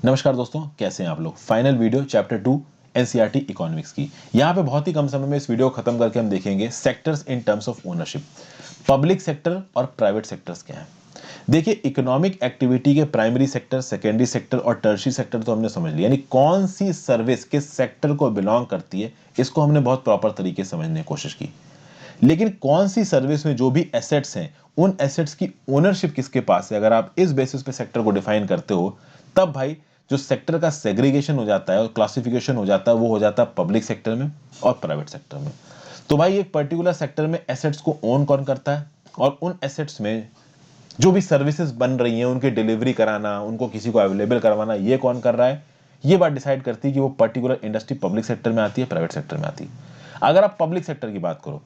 नमस्कार दोस्तों, कैसे हैं आप लोग। Final video chapter 2 NCERT economics की। यहाँ पे बहुत ही कम समय में इस वीडियो को खत्म करके हम देखेंगे sectors in terms of ownership. Public sector और प्राइवेट सेक्टर्स क्या हैं। देखिए, इकोनॉमिक एक्टिविटी के प्राइमरी सेक्टर, सेकेंडरी सेक्टर और टर्शियरी सेक्टर तो हमने समझ लिया, यानी कौन सी सर्विस किस सेक्टर को बिलोंग करती है, इसको हमने बहुत प्रॉपर तरीके से समझने की कोशिश की। लेकिन कौन सी सर्विस में जो भी एसेट्स हैं, उन एसेट्स की ओनरशिप किसके पास है, अगर आप इस बेसिस पे सेक्टर को डिफाइन करते हो, तब भाई जो सेक्टर का सेग्रीगेशन हो जाता है और क्लासिफिकेशन हो जाता है, वो हो जाता है पब्लिक सेक्टर में और प्राइवेट सेक्टर में। तो भाई एक पर्टिकुलर सेक्टर में एसेट्स को ओन कौन करता है, और उन एसेट्स में जो भी सर्विसेज बन रही हैं उनकी डिलीवरी कराना, उनको किसी को अवेलेबल करवाना, ये कौन कर रहा है, ये बात डिसाइड करती है कि वो पर्टिकुलर इंडस्ट्री पब्लिक सेक्टर में आती है, प्राइवेट सेक्टर में आती है। अगर आप पब्लिक सेक्टर की बात करो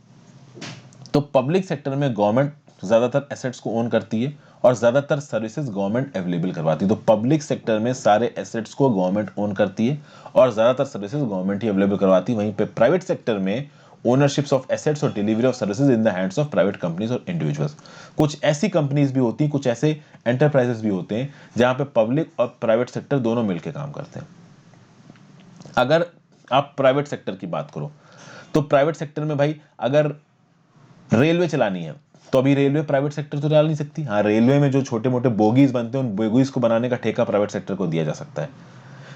तो पब्लिक सेक्टर में गवर्नमेंट ज्यादातर एसेट्स को ओन करती है और ज्यादातर सर्विसेज गवर्नमेंट अवेलेबल करवाती है। तो पब्लिक सेक्टर में सारे एसेट्स को गवर्नमेंट ओन करती है और ज्यादातर सर्विसेज गवर्नमेंट ही अवेलेबल करवाती है। वहीं पे प्राइवेट सेक्टर में ओनरशिप्स ऑफ एसेट्स और delivery of services in the hands of private companies और इंडिविजुअल्स। कुछ ऐसी कंपनीज भी होती हैं, कुछ ऐसे एंटरप्राइजेस भी होते हैं जहां पे पब्लिक और प्राइवेट सेक्टर दोनों मिलकर काम करते हैं। अगर आप प्राइवेट सेक्टर की बात करो तो प्राइवेट सेक्टर में भाई अगर रेलवे चलानी है तो अभी रेलवे प्राइवेट सेक्टर तो डाल नहीं सकती। हाँ, रेलवे में जो छोटे मोटे बोगीज बनते हैं उन बोगीज को बनाने का ठेका प्राइवेट सेक्टर को दिया जा सकता है।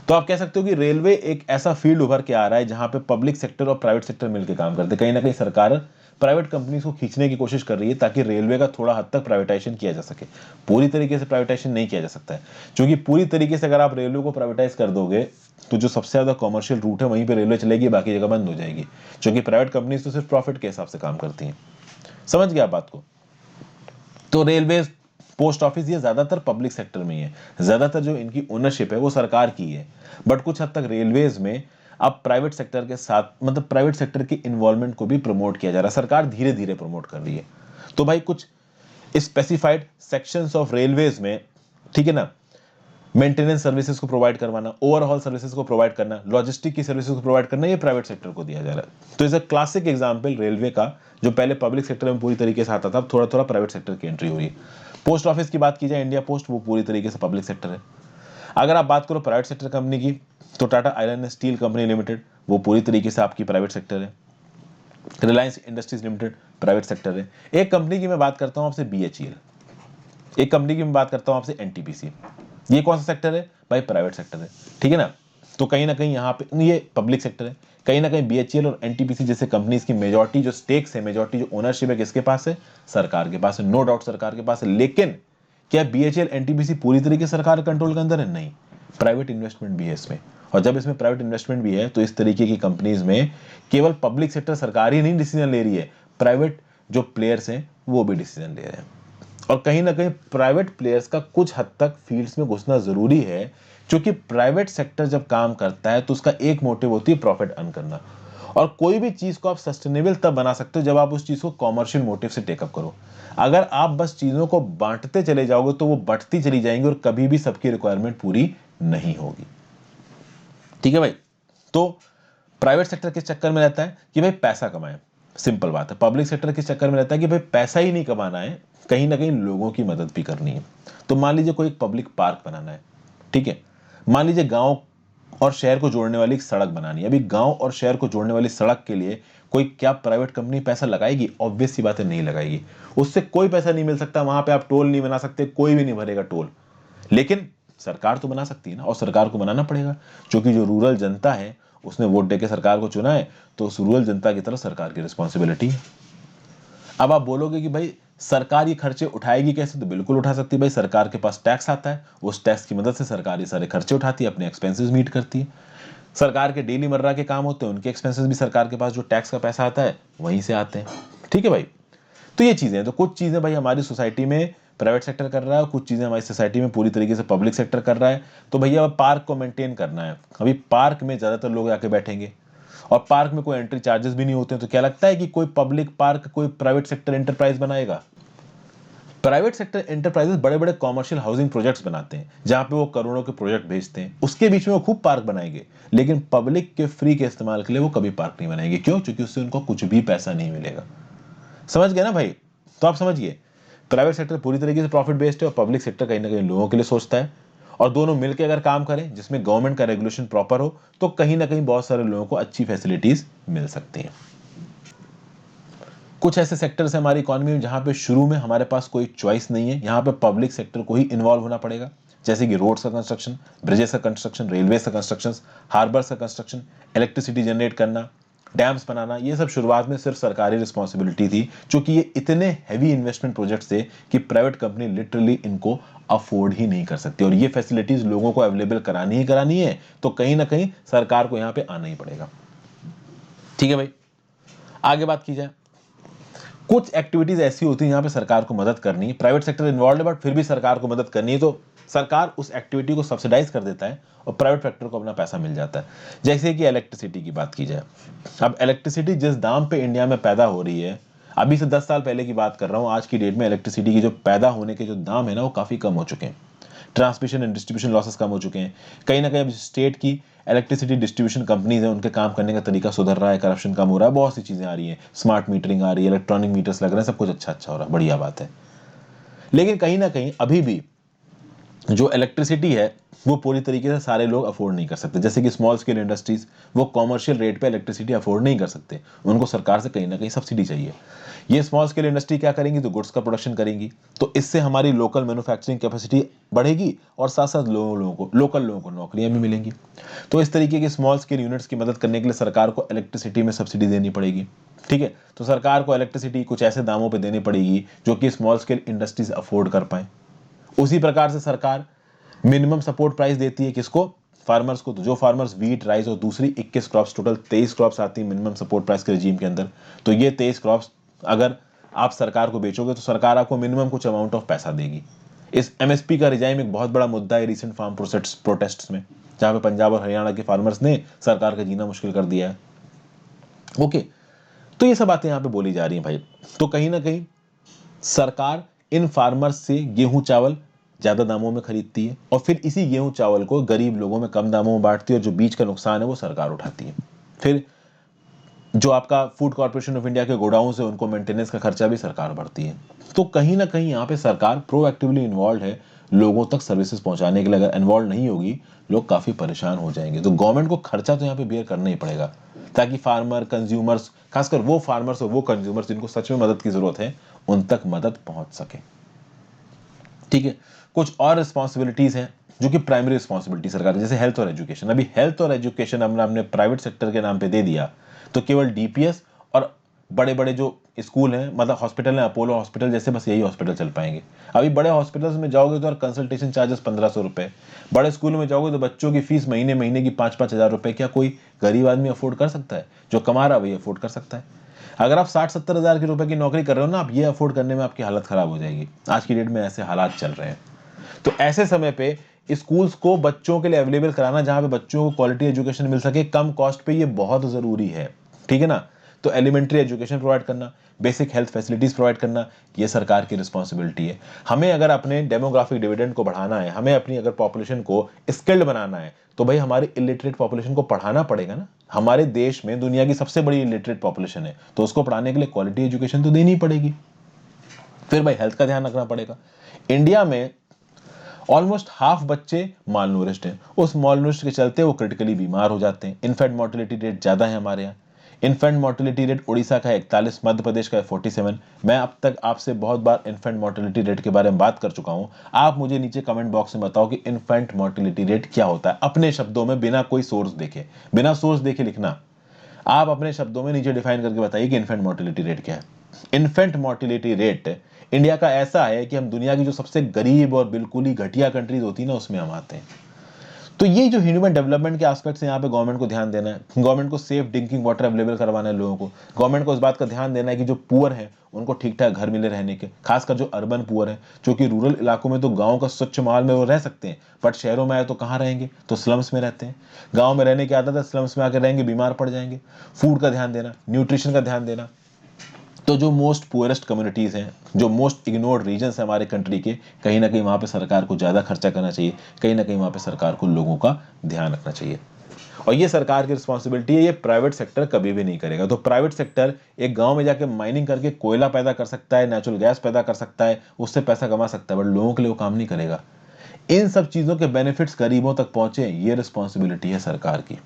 तो आप कह सकते हो कि रेलवे एक ऐसा फील्ड उभर के आ रहा है जहां पे पब्लिक सेक्टर और प्राइवेट सेक्टर मिलकर काम करते हैं। कहीं ना कहीं सरकार प्राइवेट कंपनीज को खींचने की कोशिश कर रही है ताकि रेलवे का थोड़ा हद तक प्राइवेटाइजेशन किया जा सके। पूरी तरीके से प्राइवेटाइजेशन नहीं किया जा सकता है, क्योंकि पूरी तरीके से अगर आप रेलवे को प्राइवेटाइज कर दोगे तो जो सबसे ज्यादा कॉमर्शियल रूट है वहीं पे रेलवे चलेगी, बाकी जगह बंद हो जाएगी, क्योंकि प्राइवेट कंपनीज तो सिर्फ प्रॉफिट के हिसाब से काम करती हैं। समझ गया आप बात को। तो रेलवे, पोस्ट ऑफिस, ये ज्यादातर पब्लिक सेक्टर में ही है। ज्यादातर जो इनकी ओनरशिप है वो सरकार की है। बट कुछ हद तक रेलवेज में अब प्राइवेट सेक्टर के साथ, मतलब प्राइवेट सेक्टर के इन्वॉल्वमेंट को भी प्रमोट किया जा रहा है। सरकार धीरे धीरे प्रमोट कर रही है। तो भाई कुछ स्पेसिफाइड सेक्शंस ऑफ रेलवेज में, ठीक है ना, मेंटेनेंस सर्विसेज को प्रोवाइड करवाना, ओवरहॉल सर्विसेज को प्रोवाइड करना, लॉजिस्टिक की सर्विसेज को प्रोवाइड करना, ये प्राइवेट सेक्टर को दिया जा रहा है। तो इस क्लासिक एग्जांपल रेलवे का, जो पहले पब्लिक सेक्टर में पूरी तरीके से आता था, अब थोड़ा थोड़ा प्राइवेट सेक्टर की एंट्री हो रही है। पोस्ट ऑफिस की बात की जाए, इंडिया पोस्ट, वो पूरी तरीके से पब्लिक सेक्टर है। अगर आप बात करो प्राइवेट सेक्टर कंपनी की, तो Tata iron and steel company limited, वो पूरी तरीके से आपकी प्राइवेट सेक्टर है। Reliance industries limited private sector है। एक कंपनी की मैं बात करता हूं आपसे, बीएचईएल। एक कंपनी की मैं बात करता हूं आपसे, एनटीपीसी। ये कौन सा सेक्टर है भाई? प्राइवेट सेक्टर है, ठीक है ना। तो कहीं ना कहीं यहाँ पे ये पब्लिक सेक्टर है। कहीं ना कहीं बीएचईएल और एनटीपीसी जैसे कंपनीज की मेजॉरिटी जो स्टेक्स है, मेजॉरिटी जो ओनरशिप है, किसके पास है? सरकार के पास है। नो डाउट सरकार के पास है। लेकिन क्या बीएचईएल एनटीपीसी पूरी तरीके से सरकार कंट्रोल के अंदर है? नहीं, प्राइवेट इन्वेस्टमेंट भी है इसमें। और जब इसमें प्राइवेट इन्वेस्टमेंट भी है तो इस तरीके की कंपनीज में केवल पब्लिक सेक्टर, सरकार ही नहीं डिसीजन ले रही है, प्राइवेट जो प्लेयर्स हैं वो भी डिसीजन ले रहे हैं। और कहीं ना कहीं प्राइवेट प्लेयर्स का कुछ हद तक फील्ड्स में घुसना जरूरी है, क्योंकि प्राइवेट सेक्टर जब काम करता है तो उसका एक मोटिव होती है प्रॉफिट अर्न करना। और कोई भी चीज को आप सस्टेनेबल तब बना सकते हो जब आप उस चीज को कॉमर्शियल मोटिव से टेकअप करो। अगर आप बस चीजों को बांटते चले जाओगे तो वो बढ़ती चली जाएंगी और कभी भी सबकी रिक्वायरमेंट पूरी नहीं होगी। ठीक है भाई। तो प्राइवेट सेक्टर किस चक्कर में रहता है कि भाई पैसा कमाए, सिंपल बात है। पब्लिक सेक्टर किस चक्कर में रहता है कि भाई पैसा ही नहीं कमाना है, कहीं ना कहीं लोगों की मदद भी करनी है। तो मान लीजिए कोई एक पब्लिक पार्क बनाना है, ठीक है। मान लीजिए गांव और शहर को जोड़ने वाली एक सड़क बनानी है। अभी गांव और शहर को जोड़ने वाली सड़क के लिए कोई क्या प्राइवेट कंपनी पैसा लगाएगी? ऑब्वियस सी बात है, नहीं लगाएगी। उससे कोई पैसा नहीं मिल सकता, वहां पे आप टोल नहीं बना सकते, कोई भी नहीं भरेगा टोल। लेकिन सरकार तो बना सकती है ना, और सरकार को बनाना पड़ेगा, क्योंकि जो रूरल जनता है उसने वोट देके सरकार को चुना है, तो उस रूरल जनता की तरफ सरकार की रिस्पॉन्सिबिलिटी है। अब आप बोलोगे कि भाई सरकार ये खर्चे उठाएगी कैसे? तो बिल्कुल उठा सकती है भाई। सरकार के पास टैक्स आता है, उस टैक्स की मदद से सरकार ये सारे खर्चे उठाती है, अपने एक्सपेंसेस मीट करती है। सरकार के डेली मर्रा के काम होते हैं, उनके एक्सपेंसेस भी सरकार के पास जो टैक्स का पैसा आता है वहीं से आते हैं। ठीक है भाई। तो ये चीजें, तो कुछ चीजें भाई हमारी सोसाइटी में प्राइवेट सेक्टर कर रहा है, कुछ चीजें हमारी सोसाइटी में पूरी तरीके से पब्लिक सेक्टर कर रहा है। तो भैया अब पार्क को मेंटेन करना है। अभी पार्क में ज्यादातर लोग आके बैठेंगे और पार्क में कोई एंट्री चार्जेस भी नहीं होते हैं, तो क्या लगता है कि कोई पब्लिक पार्क कोई प्राइवेट सेक्टर एंटरप्राइज बनाएगा? प्राइवेट सेक्टर एंटरप्राइजेस बड़े बड़े कॉमर्शियल हाउसिंग प्रोजेक्ट्स बनाते हैं, जहां पे वो करोड़ों के प्रोजेक्ट भेजते हैं, उसके बीच में वो खूब पार्क बनाएंगे। लेकिन पब्लिक के फ्री के इस्तेमाल के लिए वो कभी पार्क नहीं बनाएंगे। क्यों? क्योंकि उससे उनको कुछ भी पैसा नहीं मिलेगा। समझ गए ना भाई? तो आप समझिए, प्राइवेट सेक्टर पूरी तरीके से प्रॉफिट बेस्ड है और पब्लिक सेक्टर कहीं ना कहीं लोगों के लिए सोचता है। और दोनों मिलकर अगर काम करें जिसमें गवर्नमेंट का रेगुलेशन प्रॉपर हो तो कहीं ना कहीं बहुत सारे लोगों को अच्छी फैसिलिटीज मिल सकती हैं। कुछ ऐसे सेक्टर्स हैं हमारी इकोनॉमी में जहां पे शुरू में हमारे पास कोई चॉइस नहीं है, यहाँ पे पब्लिक सेक्टर को ही इन्वॉल्व होना पड़ेगा, जैसे कि रोड्स का कंस्ट्रक्शन, ब्रिजेस का कंस्ट्रक्शन, रेलवे का कंस्ट्रक्शन, हार्बर्स का कंस्ट्रक्शन, इलेक्ट्रिसिटी जनरेट करना, डैम्स बनाना। ये सब शुरुआत में सिर्फ सरकारी रिस्पॉन्सिबिलिटी थी, क्योंकि ये इतने हैवी इन्वेस्टमेंट प्रोजेक्ट्स थे कि प्राइवेट कंपनी लिटरली इनको अफोर्ड ही नहीं कर सकती, और ये फैसिलिटीज लोगों को अवेलेबल करानी ही करानी है, तो कहीं ना कहीं सरकार को यहाँ पे आना ही पड़ेगा। ठीक है भाई, आगे बात की जाए। कुछ एक्टिविटीज ऐसी होती है यहाँ पे सरकार को मदद करनी है, प्राइवेट सेक्टर इन्वॉल्व है बट फिर भी सरकार को मदद करनी है, तो सरकार उस एक्टिविटी को सब्सिडाइज कर देता है और प्राइवेट सेक्टर को अपना पैसा मिल जाता है। जैसे कि इलेक्ट्रिसिटी की बात की जाए, अब इलेक्ट्रिसिटी जिस दाम पे इंडिया में पैदा हो रही है, अभी से 10 साल पहले की बात कर रहा हूँ, आज की डेट में इलेक्ट्रिसिटी की जो पैदा होने के जो दाम है ना वो काफी कम हो चुके हैं। ट्रांसमिशन एंड डिस्ट्रीब्यूशन लॉसेस कम हो चुके हैं। कहीं ना कहीं अब स्टेट की इलेक्ट्रिसिटी डिस्ट्रीब्यूशन कंपनीज हैं, उनके काम करने का तरीका सुधर रहा है, करप्शन कम हो रहा है, बहुत सी चीजें आ रही हैं, स्मार्ट मीटरिंग आ रही है, इलेक्ट्रॉनिक मीटर्स लग रहे हैं, सब कुछ अच्छा अच्छा हो रहा है, बढ़िया बात है। लेकिन कहीं ना कहीं अभी भी जो इलेक्ट्रिसिटी है वो पूरी तरीके से सारे लोग अफोर्ड नहीं कर सकते। जैसे कि स्मॉल स्केल इंडस्ट्रीज, वो कॉमर्शियल रेट पे इलेक्ट्रिसिटी अफोर्ड नहीं कर सकते, उनको सरकार से कहीं ना कहीं सब्सिडी चाहिए। ये स्मॉल स्केल इंडस्ट्री क्या करेंगी, तो गुड्स का प्रोडक्शन करेंगी, तो इससे हमारी लोकल मैन्युफैक्चरिंग कैपेसिटी बढ़ेगी और साथ साथ लोकल लोगों को नौकरियां भी मिलेंगी। तो इस तरीके के स्मॉल स्केल यूनिट्स की मदद करने के लिए सरकार को इलेक्ट्रिसिटी में सब्सिडी देनी पड़ेगी। ठीक है, तो सरकार को इलेक्ट्रिसिटी कुछ ऐसे दामों पर देनी पड़ेगी जो कि स्मॉल स्केल इंडस्ट्रीज अफोर्ड कर पाए। उसी प्रकार से सरकार मिनिमम सपोर्ट प्राइस देती है किसको, फार्मर्स को। तो जो फार्मर्स वीट, राइस और दूसरी 21 क्रॉप्स, टोटल 23 क्रॉप्स आती है मिनिमम सपोर्ट प्राइस के रिजीम के अंदर, तो ये 23 क्रॉप्स अगर आप सरकार को बेचोगे तो सरकार आपको मिनिमम कुछ अमाउंट ऑफ पैसा देगी। इस एमएसपी का रिजाइम एक बहुत बड़ा मुद्दा है रिसेंट फार्म प्रोटेस्ट में, जहां पे पंजाब और हरियाणा के फार्मर्स ने सरकार का जीना मुश्किल कर दिया है। ओके, तो ये सब बातें यहाँ पे बोली जा रही हैं भाई। तो कहीं ना कहीं सरकार इन फार्मर्स से गेहूं चावल ज्यादा दामों में खरीदती है और फिर इसी गेहूं चावल को गरीब लोगों में कम दामों में बांटती है, और जो बीच का नुकसान है वो सरकार उठाती है। फिर जो आपका फूड कॉर्पोरेशन ऑफ इंडिया के गोडाउन है उनको मेंटेनेंस का खर्चा भी सरकार भरती है। तो कहीं ना कहीं यहाँ पे सरकार प्रोएक्टिवली इन्वॉल्व है लोगों तक सर्विसेज पहुंचाने के लिए। अगर इन्वॉल्व नहीं होगी लोग काफी परेशान हो जाएंगे, तो गवर्नमेंट को खर्चा तो यहाँ पे बियर करना ही पड़ेगा, ताकि फार्मर, कंज्यूमर्स, खासकर वो फार्मर्स और वो कंज्यूमर्स जिनको सच में मदद की जरूरत है, उन तक मदद पहुंच सके। ठीक है, कुछ और रिस्पॉन्सिबिलिटीज हैं जो कि प्राइमरी रिस्पॉन्सिबिलिटी सरकार, जैसे हेल्थ और एजुकेशन। अभी हेल्थ और एजुकेशन हमने प्राइवेट सेक्टर के नाम पे दे दिया, तो केवल डीपीएस और बड़े बड़े जो स्कूल हैं, मतलब हॉस्पिटल हैं, अपोलो हॉस्पिटल जैसे, बस यही हॉस्पिटल चल पाएंगे। अभी बड़े हॉस्पिटल्स में जाओगे तो कंसल्टेशन चार्जेस 1500 रुपए, बड़े स्कूल में जाओगे तो बच्चों की फीस महीने महीने की 5-5 हजार रुपए। क्या कोई गरीब आदमी अफोर्ड कर सकता है? जो कमा रहा है वही अफोर्ड कर सकता है। अगर आप 60-70 हजार के रुपए की नौकरी कर रहे हो ना, आप ये अफोर्ड करने में आपकी हालत खराब हो जाएगी। आज की डेट में ऐसे हालात चल रहे हैं। तो ऐसे समय पे स्कूल्स को बच्चों के लिए अवेलेबल कराना, जहां पे बच्चों को क्वालिटी एजुकेशन मिल सके कम कॉस्ट पे, ये बहुत जरूरी है। ठीक है ना? तो एलिमेंट्री एजुकेशन प्रोवाइड करना, बेसिक हेल्थ फैसिलिटीज प्रोवाइड करना, ये सरकार की रिस्पॉन्सिबिलिटी है। हमें अगर अपने डेमोग्राफिक डिविडेंड को बढ़ाना है, हमें अपनी अगर पॉपुलेशन को स्किल्ड बनाना है, तो भाई हमारी इलिटरेट पॉपुलेशन को पढ़ाना पड़ेगा ना। हमारे देश में दुनिया की सबसे बड़ी इलिटरेट पॉपुलेशन है, तो उसको पढ़ाने के लिए क्वालिटी एजुकेशन तो देनी ही पड़ेगी। फिर भाई हेल्थ का ध्यान रखना पड़ेगा। इंडिया में ऑलमोस्ट हाफ बच्चे मालनूरिश्ड हैं। उस मालनूरिश्ड के चलते वो क्रिटिकली बीमार हो जाते हैं। इन्फेंट मोर्टेलिटी रेट ज्यादा है हमारे यहाँ। इन्फेंट मोर्टेलिटी रेट उड़ीसा का है 41, मध्य प्रदेश का है 47। मैं अब तक आपसे बहुत बार इन्फेंट मोर्टेलिटी रेट के बारे में बात कर चुका हूं। आप मुझे नीचे कमेंट बॉक्स में बताओ कि इन्फेंट मोर्टेलिटी रेट क्या होता है, अपने शब्दों में, बिना कोई सोर्स देखे, बिना सोर्स देखे लिखना। आप अपने शब्दों में नीचे डिफाइन करके बताइए कि इन्फेंट मोर्टेलिटी रेट क्या है। इन्फेंट मोर्टेलिटी रेट इंडिया का ऐसा है कि हम दुनिया की जो सबसे गरीब और बिल्कुल ही घटिया कंट्रीज होती है ना, उसमें हम आते हैं। तो ये जो ह्यूमन डेवलपमेंट के एस्पेक्ट्स हैं, यहाँ पे गवर्नमेंट को ध्यान देना है। गवर्नमेंट को सेफ ड्रिंकिंग वाटर अवेलेबल करवाना है लोगों को। गवर्नमेंट को इस बात का ध्यान देना है कि जो पुअर है उनको ठीक ठाक घर मिले रहने के, खासकर जो अर्बन पुअर है, जो कि रूरल इलाकों में तो गांव का स्वच्छ माहौल में वो रह सकते हैं, बट शहरों में आए तो कहाँ रहेंगे, तो स्लम्स में रहते हैं। गाँव में रहने की आदत है, स्लम्स में आकर रहेंगे, बीमार पड़ जाएंगे। फूड का ध्यान देना, न्यूट्रिशन का ध्यान देना। तो जो मोस्ट पुअरेस्ट कम्युनिटीज हैं, जो मोस्ट इग्नोर्ड रीजन्स हैं हमारे कंट्री के, कहीं ना कहीं वहां पे सरकार को ज्यादा खर्चा करना चाहिए, कहीं ना कहीं वहां पे सरकार को लोगों का ध्यान रखना चाहिए। और ये सरकार की रिस्पॉन्सिबिलिटी है, ये प्राइवेट सेक्टर कभी भी नहीं करेगा। तो प्राइवेट सेक्टर एक गांव में जाके माइनिंग करके कोयला पैदा कर सकता है, नेचुरल गैस पैदा कर सकता है, उससे पैसा कमा सकता है, बट लोगों के लिए वो काम नहीं करेगा। इन सब चीजों के बेनिफिट्स गरीबों तक पहुंचे, ये रिस्पॉन्सिबिलिटी है सरकार की।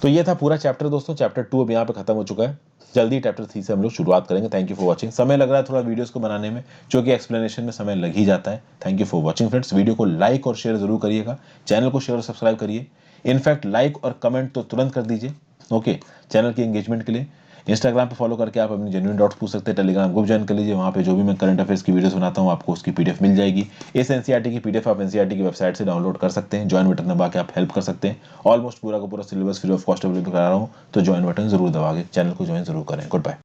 तो ये था पूरा चैप्टर दोस्तों। चैप्टर 2 अब यहाँ पे खत्म हो चुका है। जल्दी चैप्टर 3 से हम लोग शुरुआत करेंगे। Thank you for watching. समय लग रहा है थोड़ा वीडियोस को बनाने में, जो कि एक्सप्लेनेशन में समय लग ही जाता है। Thank you for watching friends. Video को लाइक और शेयर जरूर करिएगा, चैनल को शेयर और सब्सक्राइब करिए। इनफैक्ट लाइक और कमेंट तो तुरंत कर दीजिए, ओके, चैनल की एंगेजमेंट के लिए। इंस्टाग्राम पे फॉलो करके आप अपनी जेन्युइन डाउट्स पूछ सकते हैं। टेलीग्राम ग्रुप ज्वाइन कर लीजिए, वहाँ पे जो भी मैं करंट अफेयर्स की वीडियोस बनाता हूँ आपको उसकी पीडीएफ मिल जाएगी। इस एनसीईआरटी की पीडीएफ आप एनसीईआरटी की वेबसाइट से डाउनलोड कर सकते हैं। ज्वाइन बटन दबा के आप हेल्प कर सकते हैं। ऑलमोस्ट पूरा का पूरा syllabus free of cost available करा रहा हूँ, तो ज्वाइन बटन जरूर दबा के चैनल को ज्वाइन जरूर करें। Good bye.